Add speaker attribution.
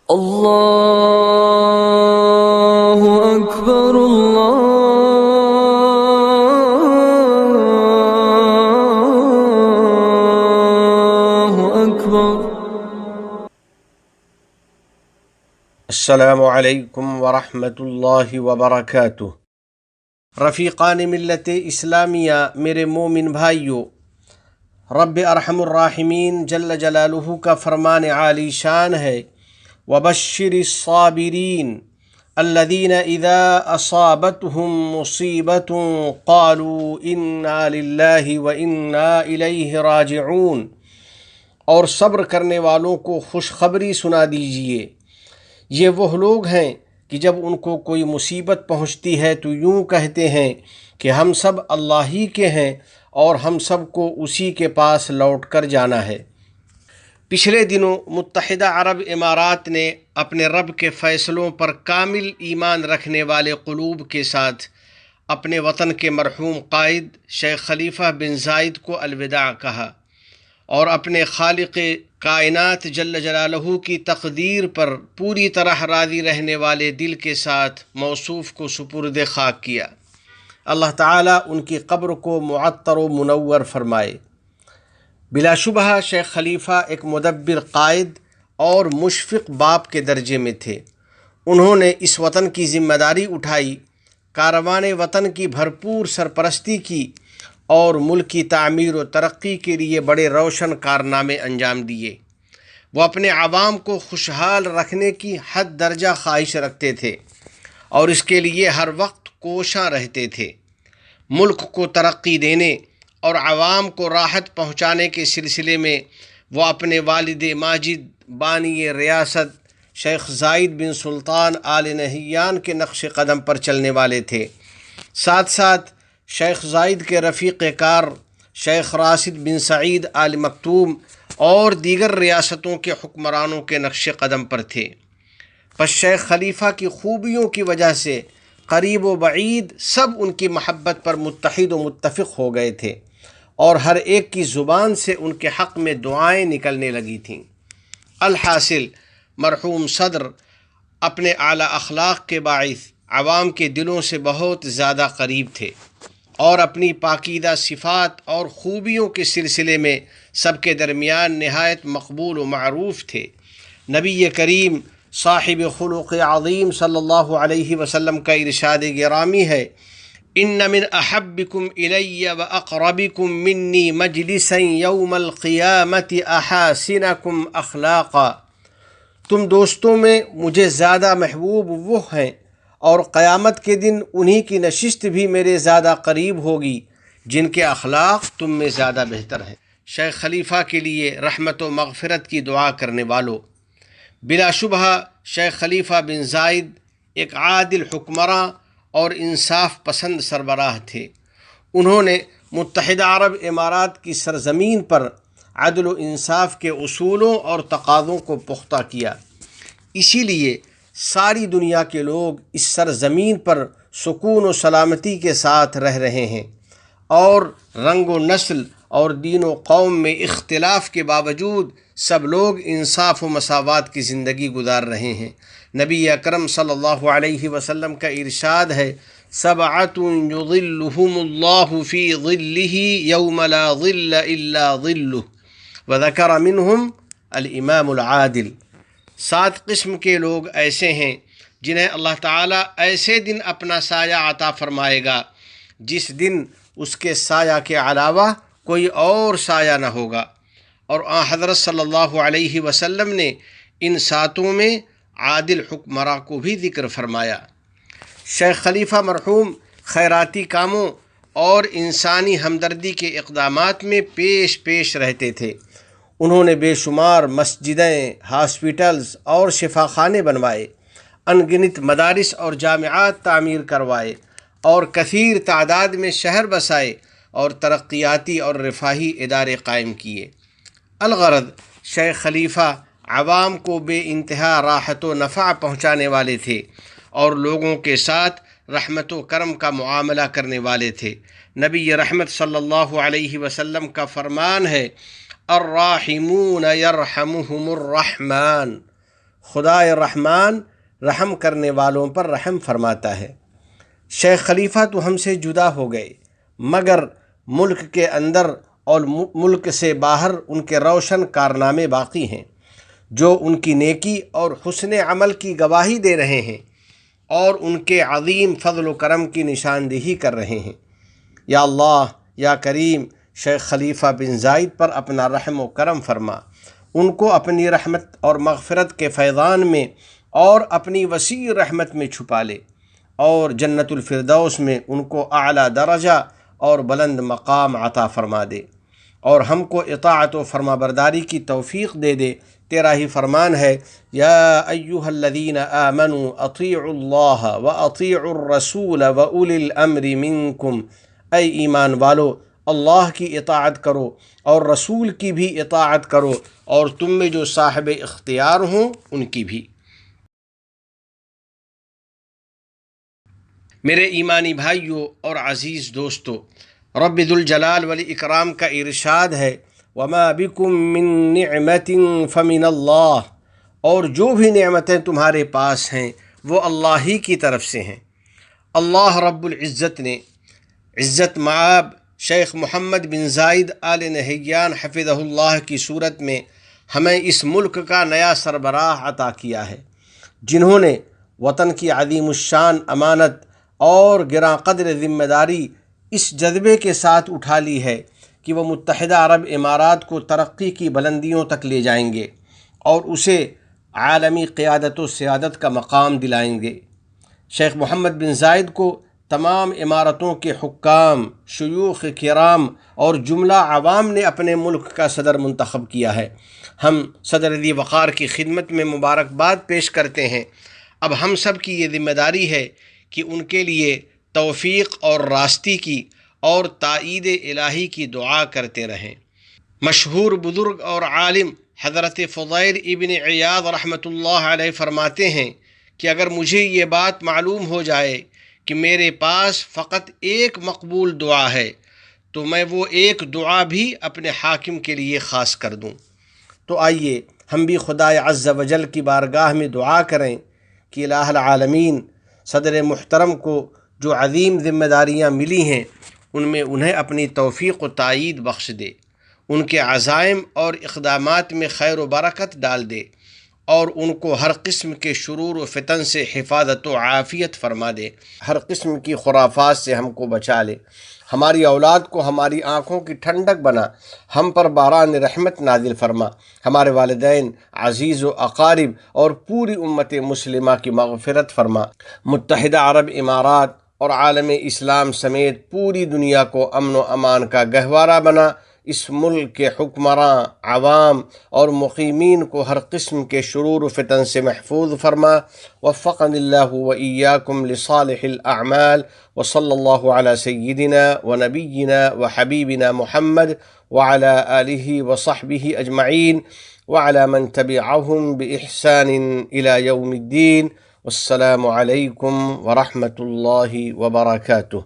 Speaker 1: اللہ اکبر اللہ اکبر۔
Speaker 2: السلام علیکم ورحمۃ اللہ وبرکاتہ۔ رفیقان ملت اسلامیہ، میرے مومن بھائیوں، رب ارحم الراحمین جل جلالہ کا فرمان عالی شان ہے، وبشر الصابرین الذین اذا اصابتهم مصیبۃ قالوا انا للہ وانا الیہ راجعون، اور صبر کرنے والوں کو خوشخبری سنا دیجیے، یہ وہ لوگ ہیں کہ جب ان کو کوئی مصیبت پہنچتی ہے تو یوں کہتے ہیں کہ ہم سب اللہ ہی کے ہیں اور ہم سب کو اسی کے پاس لوٹ کر جانا ہے۔ پچھلے دنوں متحدہ عرب امارات نے اپنے رب کے فیصلوں پر کامل ایمان رکھنے والے قلوب کے ساتھ اپنے وطن کے مرحوم قائد شیخ خلیفہ بن زائد کو الوداع کہا، اور اپنے خالق کائنات جل جلالہ کی تقدیر پر پوری طرح راضی رہنے والے دل کے ساتھ موصوف کو سپرد خاک کیا۔ اللہ تعالیٰ ان کی قبر کو معطر و منور فرمائے۔ بلا شبہ شیخ خلیفہ ایک مدبر قائد اور مشفق باپ کے درجے میں تھے۔ انہوں نے اس وطن کی ذمہ داری اٹھائی، کاروان وطن کی بھرپور سرپرستی کی اور ملک کی تعمیر و ترقی کے لیے بڑے روشن کارنامے انجام دیے۔ وہ اپنے عوام کو خوشحال رکھنے کی حد درجہ خواہش رکھتے تھے اور اس کے لیے ہر وقت کوشاں رہتے تھے۔ ملک کو ترقی دینے اور عوام کو راحت پہنچانے کے سلسلے میں وہ اپنے والد ماجد بانی ریاست شیخ زائد بن سلطان آل نہیان کے نقش قدم پر چلنے والے تھے۔ ساتھ ساتھ شیخ زائد کے رفیق کار شیخ راشد بن سعید آل مکتوم اور دیگر ریاستوں کے حکمرانوں کے نقش قدم پر تھے۔ پس شیخ خلیفہ کی خوبیوں کی وجہ سے قریب و بعید سب ان کی محبت پر متحد و متفق ہو گئے تھے، اور ہر ایک کی زبان سے ان کے حق میں دعائیں نکلنے لگی تھیں۔ الحاصل مرحوم صدر اپنے اعلیٰ اخلاق کے باعث عوام کے دلوں سے بہت زیادہ قریب تھے، اور اپنی پاکیزہ صفات اور خوبیوں کے سلسلے میں سب کے درمیان نہایت مقبول و معروف تھے۔ نبی کریم صاحب خلق عظیم صلی اللہ علیہ وسلم کا ارشاد گرامی ہے، ان من احبکم الی واقربکم منی مجلسا یوم القیامت احاسنکم اخلاقا، تم دوستوں میں مجھے زیادہ محبوب وہ ہیں اور قیامت کے دن انہی کی نشست بھی میرے زیادہ قریب ہوگی جن کے اخلاق تم میں زیادہ بہتر ہیں۔ شیخ خلیفہ کے لیے رحمت و مغفرت کی دعا کرنے والوں، بلا شبہ شیخ خلیفہ بن زائد ایک عادل حکمراں اور انصاف پسند سربراہ تھے۔ انہوں نے متحدہ عرب امارات کی سرزمین پر عدل و انصاف کے اصولوں اور تقاضوں کو پختہ کیا، اسی لیے ساری دنیا کے لوگ اس سرزمین پر سکون و سلامتی کے ساتھ رہ رہے ہیں، اور رنگ و نسل اور دین و قوم میں اختلاف کے باوجود سب لوگ انصاف و مساوات کی زندگی گزار رہے ہیں۔ نبی اکرم صلی اللہ علیہ وسلم کا ارشاد ہے، سبعۃ یظلھم اللہ فی ظلہ یوم لا ظل الا ظلہ، وذکر منہم الامام العادل۔ 7 قسم کے لوگ ایسے ہیں جنہیں اللہ تعالیٰ ایسے دن اپنا سایہ عطا فرمائے گا جس دن اس کے سایہ کے علاوہ کوئی اور سایہ نہ ہوگا، اور حضرت صلی اللہ علیہ وسلم نے ان 7 میں عادل حکمراں کو بھی ذکر فرمایا۔ شیخ خلیفہ مرحوم خیراتی کاموں اور انسانی ہمدردی کے اقدامات میں پیش رہتے تھے۔ انہوں نے بے شمار مسجدیں، ہاسپٹلز اور شفاخانے بنوائے، ان گنت مدارس اور جامعات تعمیر کروائے، اور کثیر تعداد میں شہر بسائے اور ترقیاتی اور رفاہی ادارے قائم کیے۔ الغرض شیخ خلیفہ عوام کو بے انتہا راحت و نفع پہنچانے والے تھے اور لوگوں کے ساتھ رحمت و کرم کا معاملہ کرنے والے تھے۔ نبی رحمت صلی اللہ علیہ وسلم کا فرمان ہے، الراحمون یرحمہم الرحمن، خدائے رحمان رحم کرنے والوں پر رحم فرماتا ہے۔ شیخ خلیفہ تو ہم سے جدا ہو گئے، مگر ملک کے اندر اور ملک سے باہر ان کے روشن کارنامے باقی ہیں، جو ان کی نیکی اور حسن عمل کی گواہی دے رہے ہیں اور ان کے عظیم فضل و کرم کی نشاندہی کر رہے ہیں۔ یا اللہ، یا کریم، شیخ خلیفہ بن زائد پر اپنا رحم و کرم فرما، ان کو اپنی رحمت اور مغفرت کے فیضان میں اور اپنی وسیع رحمت میں چھپا لے، اور جنت الفردوس میں ان کو اعلیٰ درجہ اور بلند مقام عطا فرما دے، اور ہم کو اطاعت و فرما برداری کی توفیق دے دے۔ تیرا ہی فرمان ہے، یا ایہا الذین آمنوا اطیعوا اللہ واطیعوا الرسول واولی الامر منکم، اے ایمان والو، اللہ کی اطاعت کرو اور رسول کی بھی اطاعت کرو، اور تم میں جو صاحب اختیار ہوں ان کی بھی۔ میرے ایمانی بھائیوں اور عزیز دوستو، رب ذوالجلال والاکرام کا ارشاد ہے، وَمَا بِكُم مِّن نِعْمَةٍ فَمِنَ اللَّهِ، اور جو بھی نعمتیں تمہارے پاس ہیں وہ اللہ ہی کی طرف سے ہیں۔ اللہ رب العزت نے عزت مآب شیخ محمد بن زائد آل نہیان حفظہ اللہ کی صورت میں ہمیں اس ملک کا نیا سربراہ عطا کیا ہے، جنہوں نے وطن کی عظیم الشان امانت اور گراں قدر ذمہ داری اس جذبے کے ساتھ اٹھا لی ہے کہ وہ متحدہ عرب امارات کو ترقی کی بلندیوں تک لے جائیں گے اور اسے عالمی قیادت و سیادت کا مقام دلائیں گے۔ شیخ محمد بن زائد کو تمام امارتوں کے حکام، شیوخ کرام اور جملہ عوام نے اپنے ملک کا صدر منتخب کیا ہے۔ ہم صدر ذی وقار کی خدمت میں مبارکباد پیش کرتے ہیں۔ اب ہم سب کی یہ ذمہ داری ہے کہ ان کے لیے توفیق اور راستی کی اور تائید الہی کی دعا کرتے رہیں۔ مشہور بزرگ اور عالم حضرت فضیل ابن عیاض رحمۃ اللہ علیہ فرماتے ہیں کہ اگر مجھے یہ بات معلوم ہو جائے کہ میرے پاس فقط ایک مقبول دعا ہے تو میں وہ ایک دعا بھی اپنے حاکم کے لیے خاص کر دوں۔ تو آئیے ہم بھی خدائے عز و جل کی بارگاہ میں دعا کریں کہ الہ العالمین صدر محترم کو جو عظیم ذمہ داریاں ملی ہیں ان میں انہیں اپنی توفیق و تائید بخش دے، ان کے عزائم اور اقدامات میں خیر و برکت ڈال دے، اور ان کو ہر قسم کے شرور و فتن سے حفاظت و عافیت فرما دے، ہر قسم کی خرافات سے ہم کو بچا لے، ہماری اولاد کو ہماری آنکھوں کی ٹھنڈک بنا، ہم پر باران رحمت نازل فرما، ہمارے والدین، عزیز و اقارب اور پوری امت مسلمہ کی مغفرت فرما، متحدہ عرب امارات اور عالم اسلام سمیت پوری دنیا کو امن و امان کا گہوارہ بنا، اس ملک کے حکمراں، عوام اور مقیمین کو ہر قسم کے شرور و فتن سے محفوظ فرما۔ وفقنی اللہ و ایاکم لصالح الاعمال، وصلی اللہ علی سیدنا و نبینا و حبیبنا محمد وعلی آلہ وصحبہ اجمعین وعلی من تبعہم بإحسان الی یوم الدین۔ والسلام علیکم ورحمۃ اللہ وبرکاتہ۔